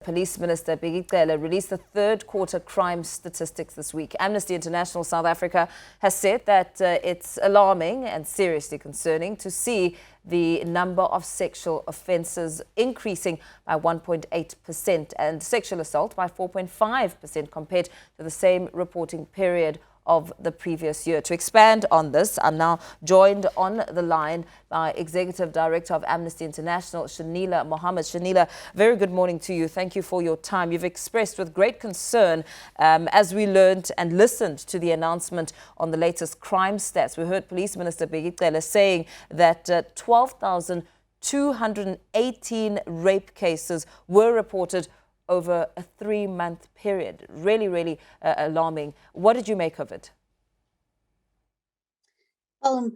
Police Minister Bheki Cele released the third quarter crime statistics this week. Amnesty International South Africa has said that it's alarming and seriously concerning to see the number of sexual offences increasing by 1.8% and sexual assault by 4.5% compared to the same reporting period of the previous year. To expand on this, I'm now joined on the line by Executive Director of Amnesty International, Shenilla Mohammed. Shenilla, very good morning to you. Thank you for your time. You've expressed with great concern as we learned and listened to the announcement on the latest crime stats. We heard Police Minister Bheki Cele saying that 12,218 rape cases were reported over a 3-month period. Really alarming. What did you make of it? Well,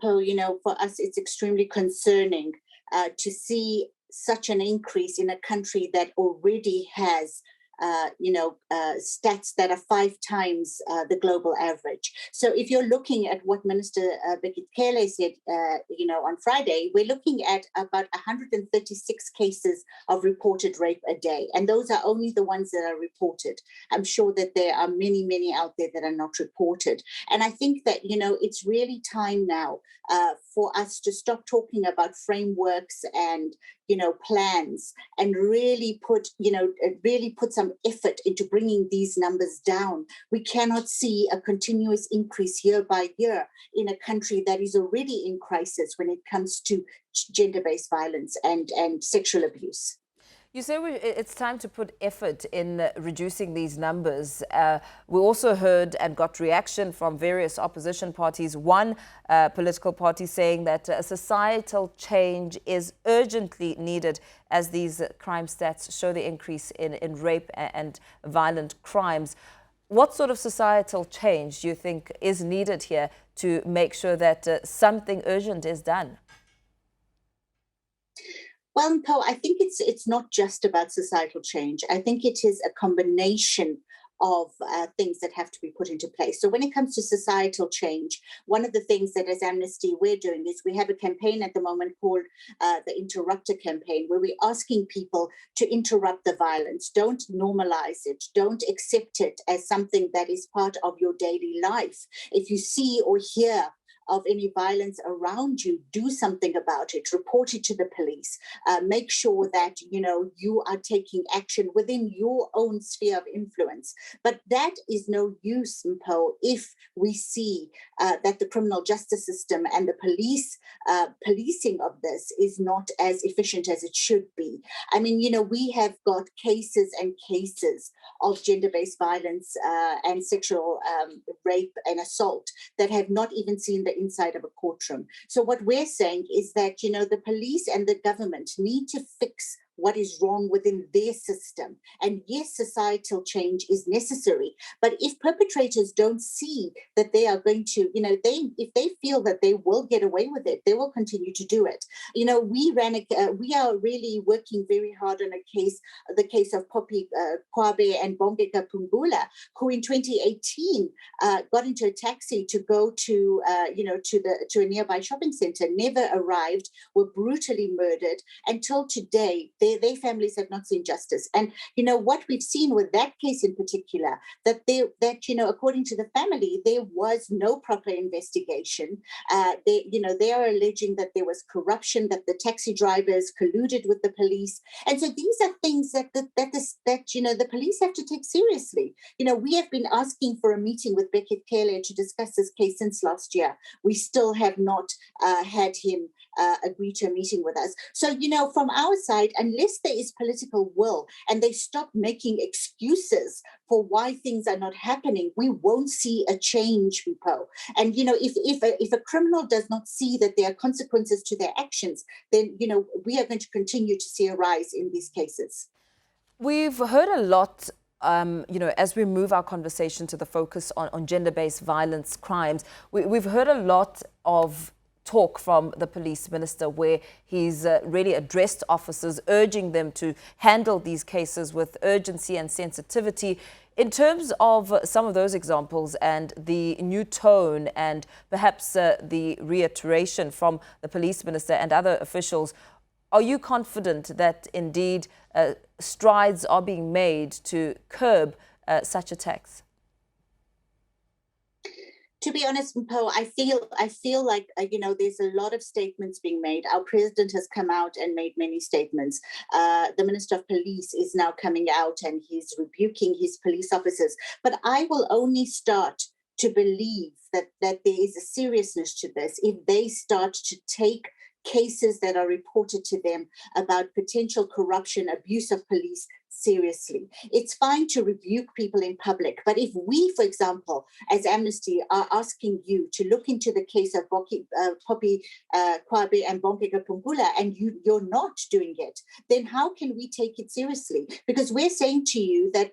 for us, it's extremely concerning to see such an increase in a country that already has stats that are 5 times the global average. So if you're looking at what Minister Bheki Cele said, on Friday, we're looking at about 136 cases of reported rape a day. And those are only the ones that are reported. I'm sure that there are many out there that are not reported. And I think that, it's really time now for us to stop talking about frameworks and plans and really put some effort into bringing these numbers down. We cannot see a continuous increase year by year in a country that is already in crisis when it comes to gender-based violence and sexual abuse. You say it's time to put effort in reducing these numbers. We also heard and got reaction from various opposition parties. One political party saying that a societal change is urgently needed as these crime stats show the increase in rape and violent crimes. What sort of societal change do you think is needed here to make sure that something urgent is done? Well, I think it's not just about societal change. I think it is a combination of things that have to be put into place. So when it comes to societal change, one of the things that as Amnesty we're doing is we have a campaign at the moment called the Interrupter campaign, where we're asking people to interrupt the violence. Don't normalize it. Don't accept it as something that is part of your daily life. If you see or hear of any violence around you, do something about it, report it to the police, make sure that, you are taking action within your own sphere of influence. But that is no use, Mpo, if we see that the criminal justice system and the policing of this is not as efficient as it should be. I mean, we have got cases and cases of gender-based violence and sexual rape and assault that have not even seen the inside of a courtroom. So what we're saying is that, the police and the government need to fix what is wrong within their system. And yes, societal change is necessary. But if perpetrators don't see that they are going to, if they feel that they will get away with it, they will continue to do it. We are really working very hard on the case of Poppy Kwabe and Bombeka Pumbula, who in 2018 got into a taxi to go to a nearby shopping center, never arrived, were brutally murdered. Until today, their families have not seen justice. And, what we've seen with that case in particular, that according to the family, there was no proper investigation. They are alleging that there was corruption, that the taxi drivers colluded with the police. And so these are things that the police have to take seriously. We have been asking for a meeting with Bheki Cele to discuss this case since last year. We still have not had him agree to a meeting with us. So, from our side, unless there is political will and they stop making excuses for why things are not happening, we won't see a change, people. And, if a criminal does not see that there are consequences to their actions, then, we are going to continue to see a rise in these cases. We've heard a lot as we move our conversation to the focus on gender-based violence crimes, we've heard a lot of talk from the police minister where he's really addressed officers, urging them to handle these cases with urgency and sensitivity. In terms of some of those examples and the new tone and perhaps the reiteration from the police minister and other officials, are you confident that indeed strides are being made to curb such attacks? To be honest, Mpo, I feel like there's a lot of statements being made. Our president has come out and made many statements. The Minister of Police is now coming out and he's rebuking his police officers. But I will only start to believe that there is a seriousness to this if they start to take cases that are reported to them about potential corruption, abuse of police seriously. It's fine to rebuke people in public, but if we, for example, as Amnesty, are asking you to look into the case of Poppy Kwabe and Bonkeka Pungula, and you're not doing it, then how can we take it seriously? Because we're saying to you that,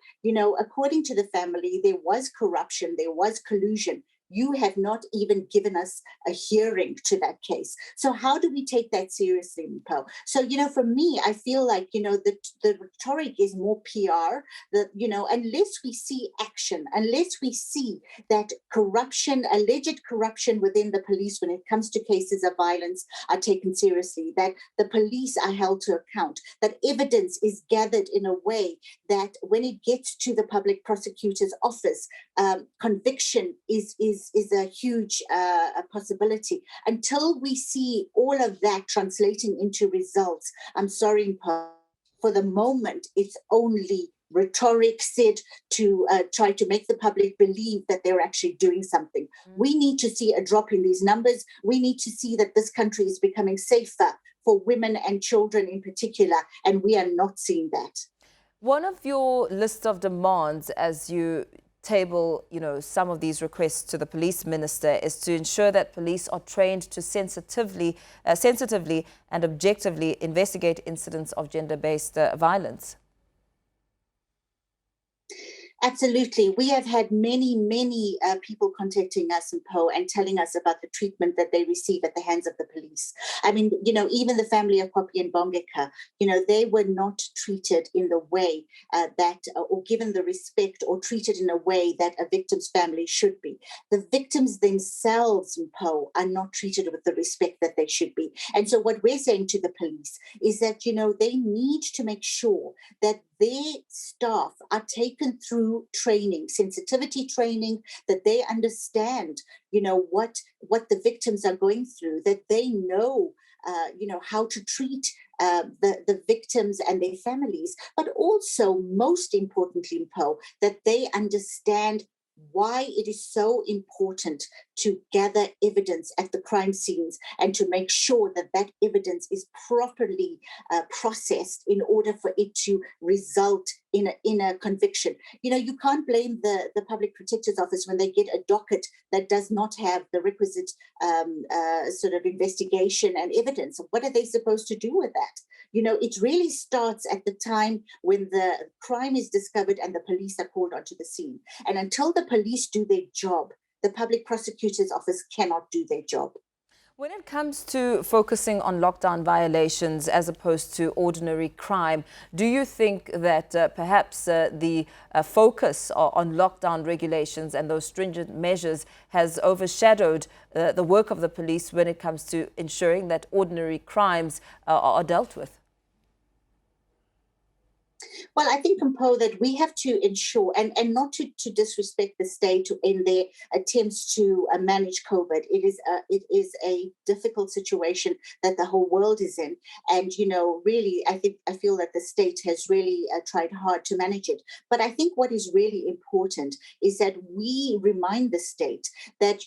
according to the family, there was corruption, there was collusion. You have not even given us a hearing to that case. So how do we take that seriously, Mpo? So, for me, I feel like, the rhetoric is more PR, unless we see action, unless we see that corruption, alleged corruption within the police when it comes to cases of violence are taken seriously, that the police are held to account, that evidence is gathered in a way that when it gets to the public prosecutor's office, conviction is a huge possibility. Until we see all of that translating into results, I'm sorry, for the moment, it's only rhetoric said to try to make the public believe that they're actually doing something. We need to see a drop in these numbers. We need to see that this country is becoming safer for women and children in particular, and we are not seeing that. One of your list of demands as you table, some of these requests to the police minister is to ensure that police are trained to sensitively and objectively investigate incidents of gender-based violence. Absolutely. We have had many people contacting us, Mpo, and telling us about the treatment that they receive at the hands of the police. I mean, even the family of Poppy and Bongeka, they were not treated in the way or given the respect or treated in a way that a victim's family should be. The victims themselves, Mpo, are not treated with the respect that they should be. And so what we're saying to the police is that, they need to make sure that their staff are taken through training, sensitivity training, that they understand, what the victims are going through, that they know, how to treat the victims and their families, but also, most importantly, Mpo, that they understand why it is so important to gather evidence at the crime scenes and to make sure that that evidence is properly processed in order for it to result in a conviction. You can't blame the Public Protector's Office when they get a docket that does not have the requisite sort of investigation and evidence. What are they supposed to do with that? It really starts at the time when the crime is discovered and the police are called onto the scene. And until the police do their job, the Public Prosecutor's Office cannot do their job. When it comes to focusing on lockdown violations as opposed to ordinary crime, do you think that perhaps the focus on lockdown regulations and those stringent measures has overshadowed the work of the police when it comes to ensuring that ordinary crimes are dealt with? Well, I think, Mpo, that we have to ensure, and not to disrespect the state in their attempts to manage COVID. It is a difficult situation that the whole world is in. And, really, I feel that the state has really tried hard to manage it. But I think what is really important is that we remind the state that,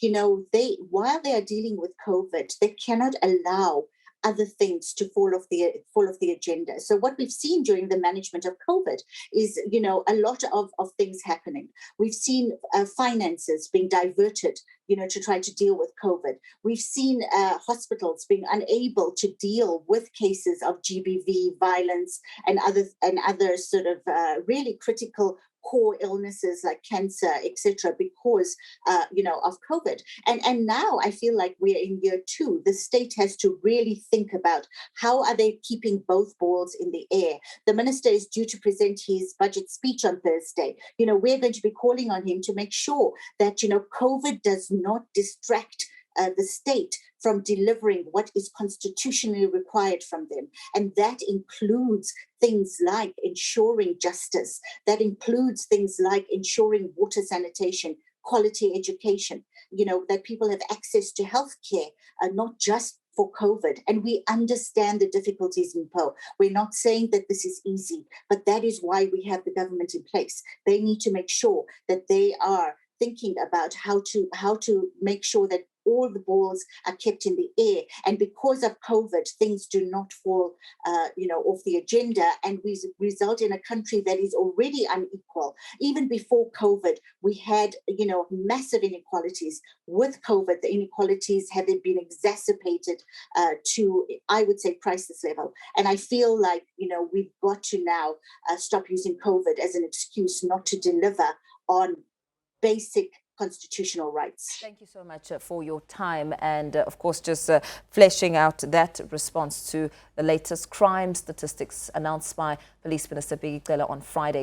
while they are dealing with COVID, they cannot allow other things to fall off the agenda. So what we've seen during the management of COVID is, a lot of things happening. We've seen finances being diverted, to try to deal with COVID. We've seen hospitals being unable to deal with cases of GBV, violence, and other sort of really critical core illnesses like cancer, etc., because of COVID. And now I feel like we're in year 2. The state has to really think about how are they keeping both balls in the air. The minister is due to present his budget speech on Thursday. We're going to be calling on him to make sure that COVID does not distract the state from delivering what is constitutionally required from them. And that includes things like ensuring justice, that includes things like ensuring water sanitation, quality education, that people have access to healthcare, not just for COVID. And we understand the difficulties in Po. We're not saying that this is easy, but that is why we have the government in place. They need to make sure that they are thinking about how to make sure that all the balls are kept in the air. And because of COVID, things do not fall, off the agenda, and we result in a country that is already unequal. Even before COVID, we had, massive inequalities. With COVID, the inequalities have been exacerbated to, I would say, crisis level. And I feel like, we've got to now stop using COVID as an excuse not to deliver on basic constitutional rights. Thank you so much for your time and, of course, just fleshing out that response to the latest crime statistics announced by Police Minister Bheki Cele on Friday.